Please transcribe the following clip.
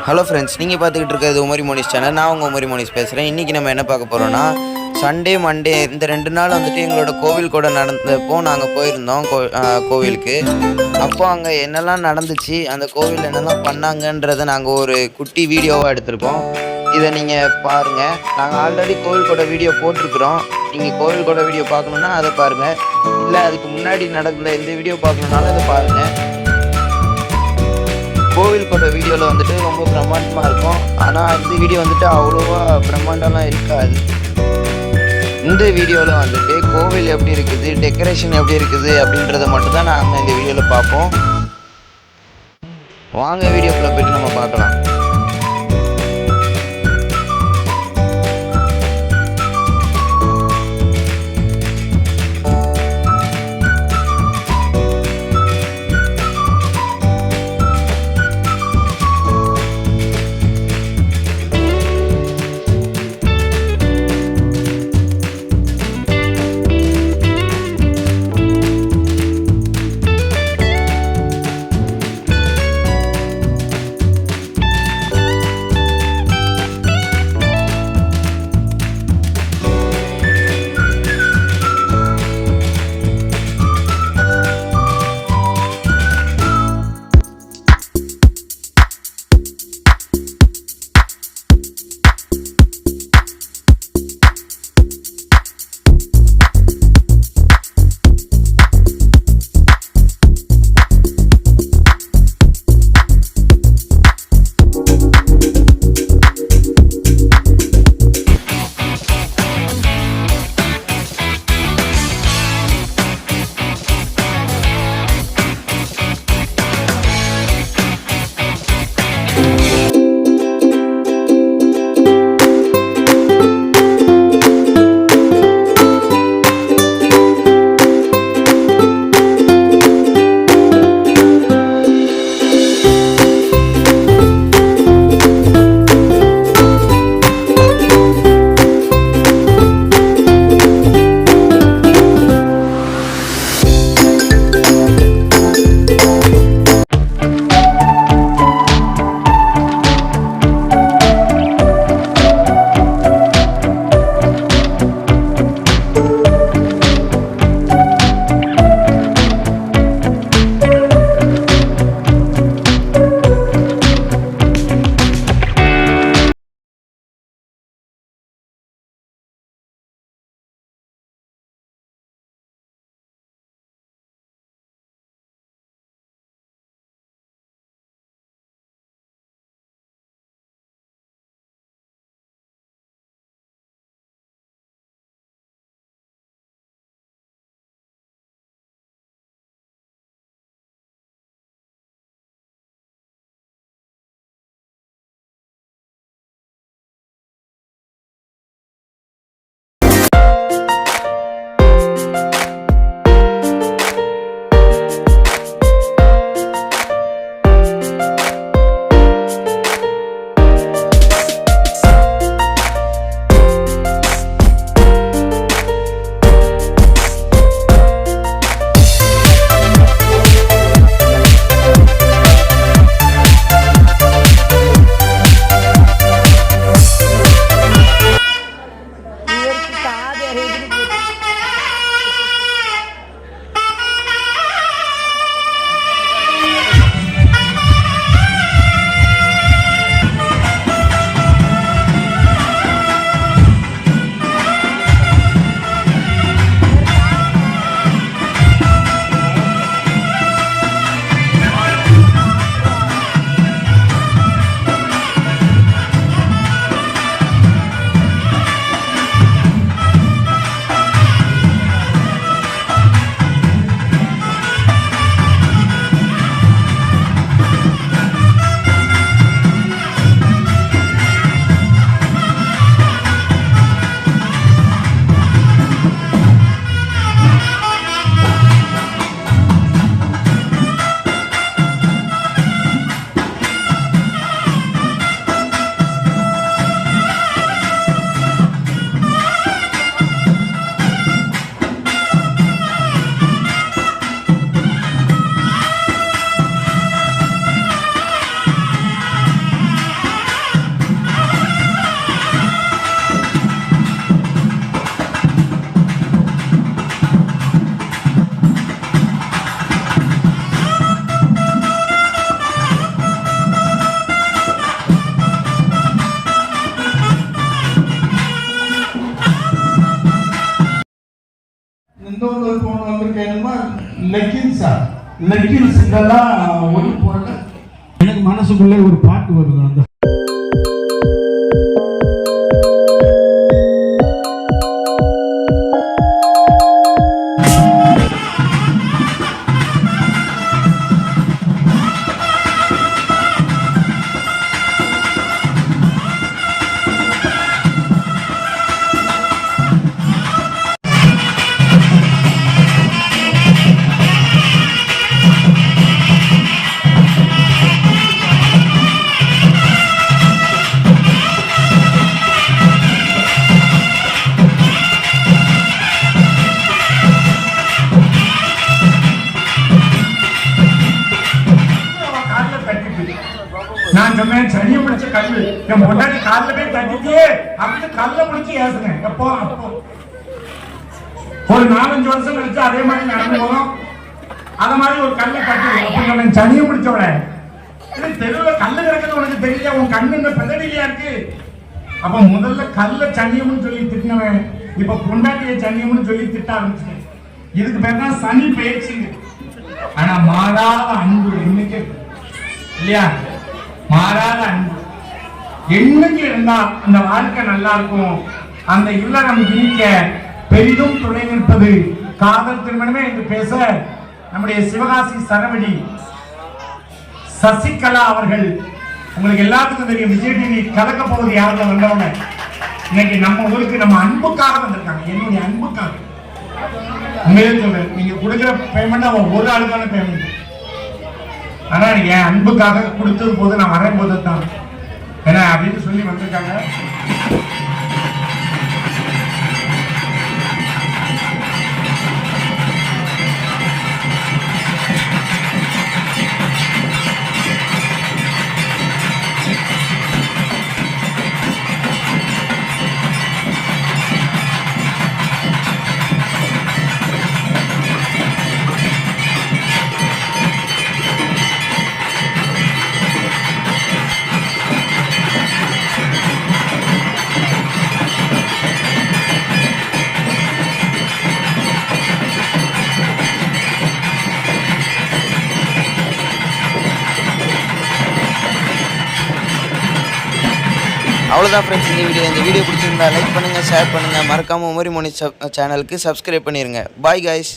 Hello friends, நீங்கள் பார்த்துக்கிட்டு இருக்கிறது உமரி மோனிஸ் சேனல். நான் உங்கள் உமரி மோனிஸ் பேசுகிறேன். இன்றைக்கி நம்ம என்ன பார்க்க போகிறோன்னா, சண்டே மண்டே இந்த 2 நாள் வந்துட்டு எங்களோட கோவில் கூட நடந்தப்போ நாங்கள் போயிருந்தோம் கோவிலுக்கு. அப்போ அங்கே என்னெல்லாம் நடந்துச்சு, அந்த கோவிலில் என்னெல்லாம் பண்ணாங்கன்றதை நாங்கள் ஒரு குட்டி வீடியோவாக எடுத்திருக்கோம். இதை நீங்கள் பாருங்கள். நாங்கள் ஆல்ரெடி கோவில் கூட வீடியோ போட்டிருக்கிறோம். நீங்கள் கோவில் கூட வீடியோ பார்க்கணுன்னா அதை பாருங்கள். இல்லை அதுக்கு முன்னாடி நடந்த இந்த வீடியோ பார்க்கணுன்னாலும் அதை பாருங்கள். கோவில் கொண்ட வீடியோவில் வந்துட்டு ரொம்ப பிரம்மாண்டமாக இருக்கும். ஆனால் இந்த வீடியோ வந்துட்டு அவ்வளோவா பிரம்மாண்டம்லாம் இருக்காது. இந்த வீடியோவில் வந்துட்டு கோவில் எப்படி இருக்குது, டெக்கரேஷன் எப்படி இருக்குது அப்படின்றத மட்டும்தான் நாங்கள் இந்த வீடியோவில் பார்ப்போம். வாங்க வீடியோக்குள்ளே போய்ட்டு நம்ம பார்க்கலாம். லெக்கின்ஸ் இதெல்லாம் ஒன்று போட எனக்கு மனசுக்குள்ளே ஒரு பாட்டு வருது. அந்த நான் சொன்னேன் சனியை முடிச்ச கல்லு என் பொண்டாட்டி காலில் போய் தட்டிட்டியே அப்படின்னு கல்லை முடிச்சு ஏசுனேன். எப்போ அப்போ ஒரு 4-5 வருஷம் கழிச்சு அதே மாதிரி நடந்து போதும் அத மாதிரி ஒரு கல்லை கட்டு அப்படின்னு சனியை முடிச்சவள தெருவில் கல்லு கிடக்குது உனக்கு தெரியல, உன் கண்ணு இந்த பெதடிலையா இருக்கு. அப்ப முதல்ல கல்ல சனியம்னு சொல்லி திட்டினவன் இப்ப பொண்டாட்டிய சனியம்னு சொல்லி திட்ட ஆரம்பிச்சேன். இதுக்கு பேர் தான் சனி பயிற்சிங்க. ஆனா மாறாத அன்பு இன்னைக்கு இல்லையா, மாறாத அன்பு என்னைக்கு இருந்தா அந்த வாழ்க்கை நல்லா இருக்கும். அந்த இல்லறம் இனிக்க பெரிதும் துணை நிற்பது காதல் திருமணமே என்று பேச நம்முடைய சிவகாசி சரவடி சசிகலா அவர்கள், உங்களுக்கு எல்லாத்துக்கும் தெரியும் விஜய் டிவி கலக்க போவது யாருல வந்தவங்க இன்னைக்கு நம்ம ஊருக்கு நம்ம அன்புக்காக வந்திருக்காங்க. என்னுடைய அன்புக்காக உண்மையிலே சொல்றேன், நீங்க கொடுக்கிற பேமெண்ட் அவன் ஒரு ஆளுக்கான பேமெண்ட். ஆனா என் அன்புக்காக கொடுத்தது போது நான் வரேன் போது தான் ஏன்னா அப்படின்னு சொல்லி வந்திருக்காங்க. அவ்வளோதான் ஃப்ரெண்ட்ஸ் இந்த வீடியோ பிடிச்சிருந்தா லைக் பண்ணுங்கள், ஷேர் பண்ணுங்கள், மறக்காமல் உமரி மோனிஸ் சேனலுக்கு சப்ஸ்கிரைப் பண்ணிடுங்க. Bye guys.